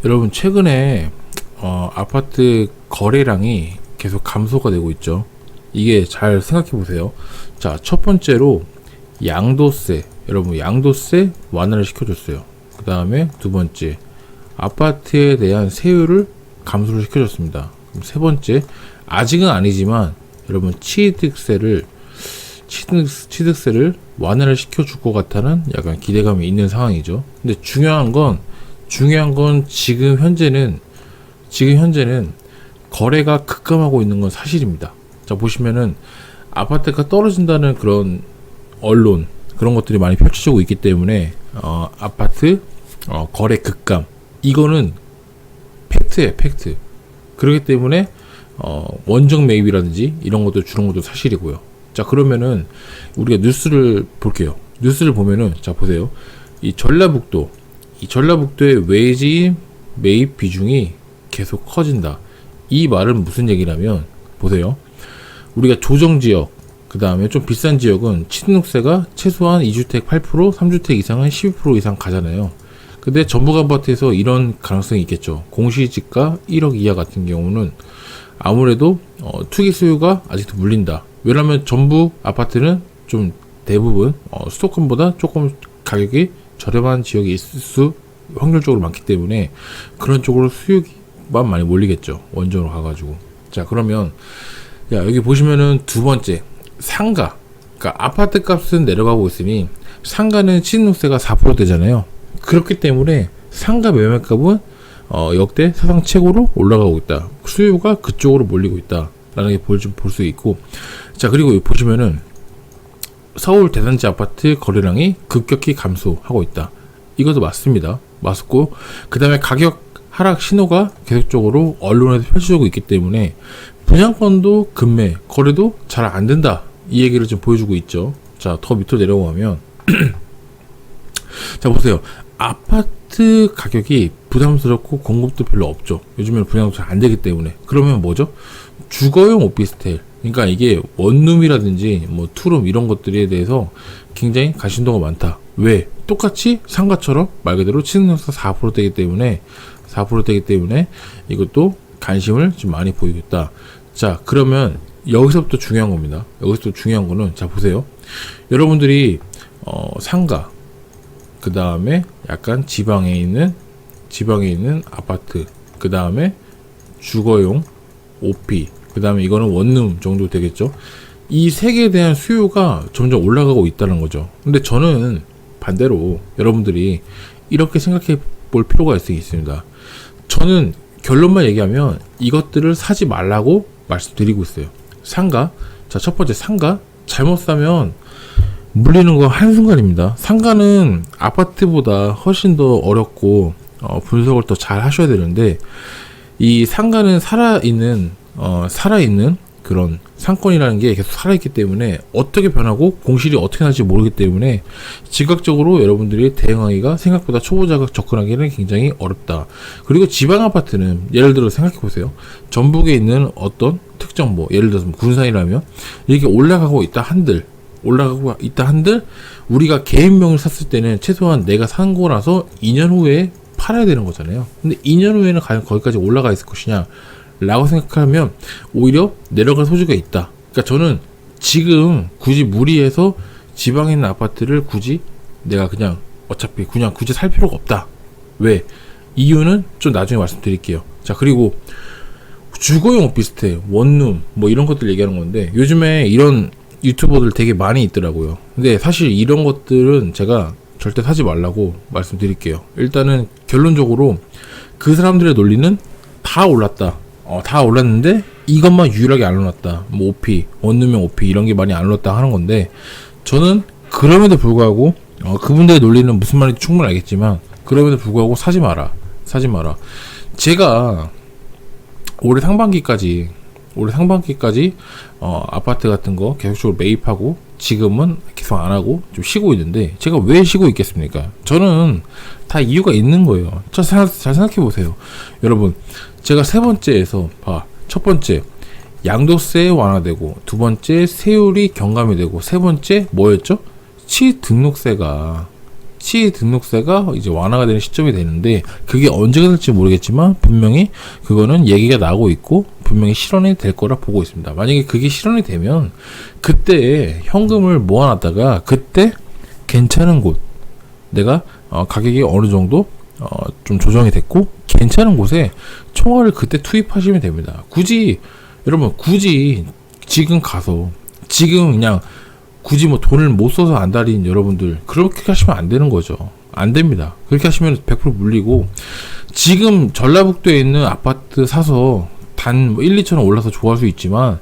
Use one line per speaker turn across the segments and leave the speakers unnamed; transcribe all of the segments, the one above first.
여러분 최근에 아파트 거래량이 계속 감소가 되고 있죠. 이게 잘 생각해 보세요. 자, 첫 번째로 양도세, 여러분 양도세 완화를 시켜줬어요. 그 다음에 두 번째, 아파트에 대한 세율을 감소를 시켜줬습니다. 그럼 세 번째, 아직은 아니지만 여러분 취득세를 완화를 시켜줄 것 같다는 약간 기대감이 있는 상황이죠. 근데 중요한 건 지금 현재는 거래가 급감하고 있는 건 사실입니다. 자, 보시면은 아파트가 떨어진다는 그런 언론, 그런 것들이 많이 펼쳐지고 있기 때문에 아파트 거래 급감, 이거는 팩트예요, 팩트. 그렇기 때문에 원정 매입이라든지 이런 것도 주는 것도 사실이고요. 자, 그러면은 우리가 뉴스를 볼게요. 뉴스를 보면은, 자, 보세요. 이 전라북도의 외지 매입 비중이 계속 커진다. 이 말은 무슨 얘기냐면, 보세요. 우리가 조정지역, 그 다음에 좀 비싼 지역은 취득세가 최소한 2주택 8%, 3주택 이상은 12% 이상 가잖아요. 근데 전북 아파트에서 이런 가능성이 있겠죠. 공시지가 1억 이하 같은 경우는 아무래도 투기 수요가 아직도 물린다. 왜냐하면 전북 아파트는 좀 대부분 수도권보다 조금 가격이 저렴한 지역이 있을 수 확률적으로 많기 때문에 그런 쪽으로 수요만 많이 몰리겠죠. 원전으로 가가지고. 자, 그러면 여기 보시면은 두 번째, 상가. 그러니까 아파트 값은 내려가고 있으니 상가는 취득세가 4% 되잖아요. 그렇기 때문에 상가 매매값은 역대 사상 최고로 올라가고 있다. 수요가 그쪽으로 몰리고 있다 라는 게 볼 수 있고, 자, 그리고 보시면은 서울 대단지 아파트 거래량이 급격히 감소하고 있다. 이것도 맞습니다. 맞고, 그 다음에 가격 하락 신호가 계속적으로 언론에서 펼쳐지고 있기 때문에 분양권도 급매, 거래도 잘 안 된다, 이 얘기를 좀 보여주고 있죠. 자, 더 밑으로 내려가면 자, 보세요. 아파트 가격이 부담스럽고 공급도 별로 없죠. 요즘에는 분양도 잘 안 되기 때문에. 그러면 뭐죠? 주거용 오피스텔. 그러니까 이게 원룸이라든지 뭐 투룸 이런 것들에 대해서 굉장히 관심도가 많다. 왜? 똑같이 상가처럼 말 그대로 취득세 4%되기 때문에 이것도 관심을 좀 많이 보이고 있다. 자, 그러면 여기서부터 중요한 겁니다. 여기서부터 중요한 거는, 자, 보세요. 여러분들이 상가, 그 다음에 약간 지방에 있는 아파트, 그 다음에 주거용 오피, 그 다음에 이거는 원룸 정도 되겠죠. 이 세 개에 대한 수요가 점점 올라가고 있다는 거죠. 근데 저는 반대로 여러분들이 이렇게 생각해 볼 필요가 있습니다. 저는 결론만 얘기하면 이것들을 사지 말라고 말씀드리고 있어요. 상가, 자, 첫 번째 상가, 잘못 사면 물리는 거 한순간입니다. 상가는 아파트보다 훨씬 더 어렵고 분석을 더 잘 하셔야 되는데, 이 상가는 살아있는 그런 상권이라는 게 계속 살아있기 때문에 어떻게 변하고 공실이 어떻게 날지 모르기 때문에 즉각적으로 여러분들이 대응하기가 생각보다 초보자가 접근하기는 굉장히 어렵다. 그리고 지방 아파트는 예를 들어 생각해 보세요. 전북에 있는 어떤 특정 예를 들어서 군산이라면 이렇게 올라가고 있다 한들 우리가 개인명을 샀을 때는 최소한 내가 산 거라서 2년 후에 팔아야 되는 거잖아요. 근데 2년 후에는 과연 거기까지 올라가 있을 것이냐 라고 생각하면 오히려 내려갈 소지가 있다. 그러니까 저는 지금 굳이 무리해서 지방에 있는 아파트를 굳이 내가 그냥 어차피 그냥 굳이 살 필요가 없다. 왜? 이유는 좀 나중에 말씀드릴게요. 자, 그리고 주거용 오피스텔, 원룸 이런 것들 얘기하는 건데, 요즘에 이런 유튜버들 되게 많이 있더라고요. 근데 사실 이런 것들은 제가 절대 사지 말라고 말씀드릴게요. 일단은 결론적으로 그 사람들의 논리는 다 올랐다. 다 올랐는데 이것만 유일하게 안 올랐다. 오피, 원룸형 오피 이런 게 많이 안 올랐다 하는 건데, 저는 그럼에도 불구하고 그분들의 논리는 무슨 말인지 충분히 알겠지만 그럼에도 불구하고 사지 마라. 제가 올해 상반기까지 아파트 같은 거 계속적으로 매입하고 지금은 계속 안 하고 좀 쉬고 있는데, 제가 왜 쉬고 있겠습니까? 저는 다 이유가 있는 거예요. 잘 생각해 보세요. 여러분, 제가 첫 번째 양도세 완화되고, 두 번째 세율이 경감이 되고, 세 번째 뭐였죠? 취등록세가 취등록세가 이제 완화가 되는 시점이 되는데, 그게 언제가 될지 모르겠지만 분명히 그거는 얘기가 나오고 있고 분명히 실현이 될 거라 보고 있습니다. 만약에 그게 실현이 되면 그때 현금을 모아놨다가 그때 괜찮은 곳, 내가 가격이 어느 정도 좀 조정이 됐고 괜찮은 곳에 총알을 그때 투입하시면 됩니다. 굳이 지금 가서 지금 그냥 굳이 뭐 돈을 못 써서 안달인 여러분들, 그렇게 하시면 안 되는 거죠. 안 됩니다. 그렇게 하시면 100% 물리고, 지금 전라북도에 있는 아파트 사서 단 1, 2천 원 올라서 좋아할 수 있지만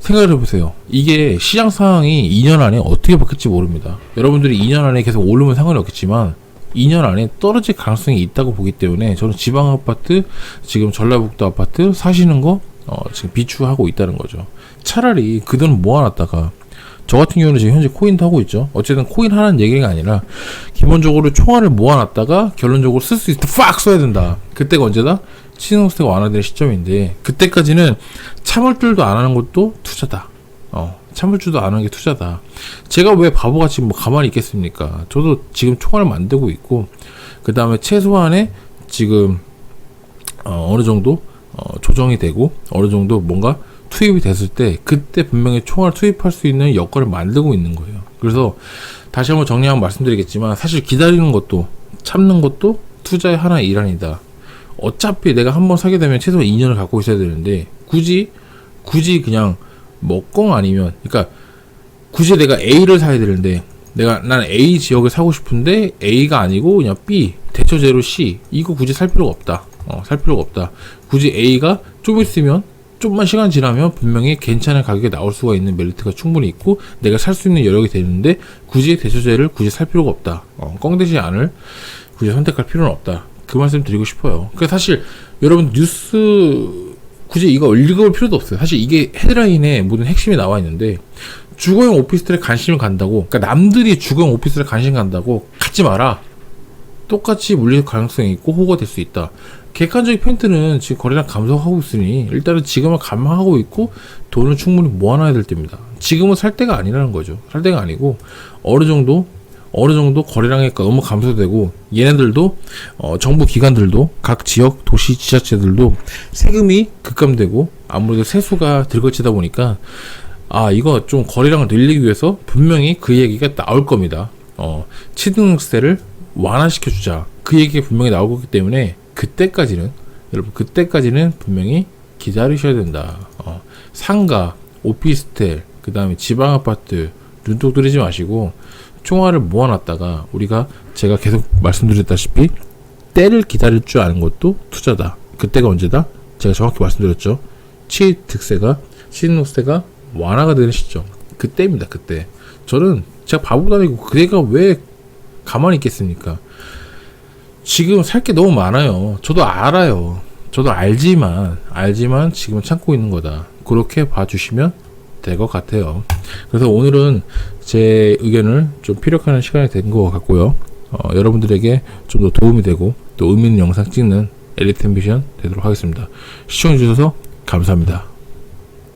생각을 해보세요. 이게 시장 상황이 2년 안에 어떻게 바뀔지 모릅니다. 여러분들이 2년 안에 계속 오르면 상관이 없겠지만 2년 안에 떨어질 가능성이 있다고 보기 때문에 저는 지방 아파트, 지금 전라북도 아파트 사시는 거 지금 비추하고 있다는 거죠. 차라리 그 돈 모아놨다가, 저 같은 경우는 지금 현재 코인도 하고 있죠. 어쨌든 코인 하는 얘기가 아니라 기본적으로 총알을 모아놨다가 결론적으로 쓸 수 있을 때 팍 써야 된다. 그때가 언제다? 취등록세가 완화되는 시점인데, 그때까지는 참을 줄도 안 하는 것도 투자다. 참을 줄도 안 하는 게 투자다. 제가 왜 바보같이 뭐 가만히 있겠습니까? 저도 지금 총알을 만들고 있고, 그 다음에 최소한의 지금 어느 정도 조정이 되고 어느 정도 뭔가 투입이 됐을 때 그때 분명히 총알 투입할 수 있는 여건을 만들고 있는 거예요. 그래서 다시 한번 정리하면 말씀드리겠지만, 사실 기다리는 것도 참는 것도 투자의 하나의 일환이다. 어차피 내가 한번 사게 되면 최소 2년을 갖고 있어야 되는데, 굳이 그냥 뭐 꽁 아니면, 그러니까 굳이 내가 A를 사야 되는데 난 A 지역을 사고 싶은데 A가 아니고 그냥 B, 대처제로 C, 이거 굳이 살 필요가 없다. 살 필요가 없다. 굳이 A가 좀 있으면, 좀만 시간 지나면 분명히 괜찮은 가격에 나올 수가 있는 메리트가 충분히 있고 내가 살 수 있는 여력이 되는데, 굳이 대처제를 굳이 살 필요가 없다. 꽁되지 않을 굳이 선택할 필요는 없다. 그 말씀 드리고 싶어요. 그러니까 사실 여러분 뉴스 굳이 이거 읽어볼 필요도 없어요. 사실 이게 헤드라인에 모든 핵심이 나와 있는데, 주거용 오피스텔에 관심을 간다고, 그러니까 남들이 주거용 오피스텔에 관심 간다고 갖지 마라. 똑같이 물릴 가능성이 있고 호구가 될 수 있다. 객관적인 팩트는 지금 거래량 감소하고 있으니 일단은 지금은 감안하고 있고 돈을 충분히 모아놔야 될 때입니다. 지금은 살 때가 아니라는 거죠. 살 때가 아니고 어느 정도 거래량이 너무 감소되고, 얘네들도 정부 기관들도 각 지역 도시 지자체들도 세금이 급감되고 아무래도 세수가 들거치다 보니까 이거 좀 거래량을 늘리기 위해서 분명히 그 얘기가 나올 겁니다. 취등록세를 완화시켜 주자, 그 얘기가 분명히 나올 거기 때문에 그때까지는 분명히 기다리셔야 된다. 상가, 오피스텔, 그 다음에 지방 아파트 눈독 들이지 마시고 총알을 모아놨다가, 제가 계속 말씀드렸다시피 때를 기다릴 줄 아는 것도 투자다. 그때가 언제다? 제가 정확히 말씀드렸죠. 취등록세가 완화가 되는 시점, 그때입니다. 그때. 저는 제가 바보도 아니고 그대가 왜 가만히 있겠습니까? 지금 살 게 너무 많아요. 저도 알아요. 저도 알지만 지금은 참고 있는 거다. 그렇게 봐주시면 될 것 같아요. 그래서 오늘은 제 의견을 좀 피력하는 시간이 된 것 같고요. 여러분들에게 좀 더 도움이 되고 또 의미 있는 영상 찍는 엘리트 앰비션 되도록 하겠습니다. 시청해주셔서 감사합니다.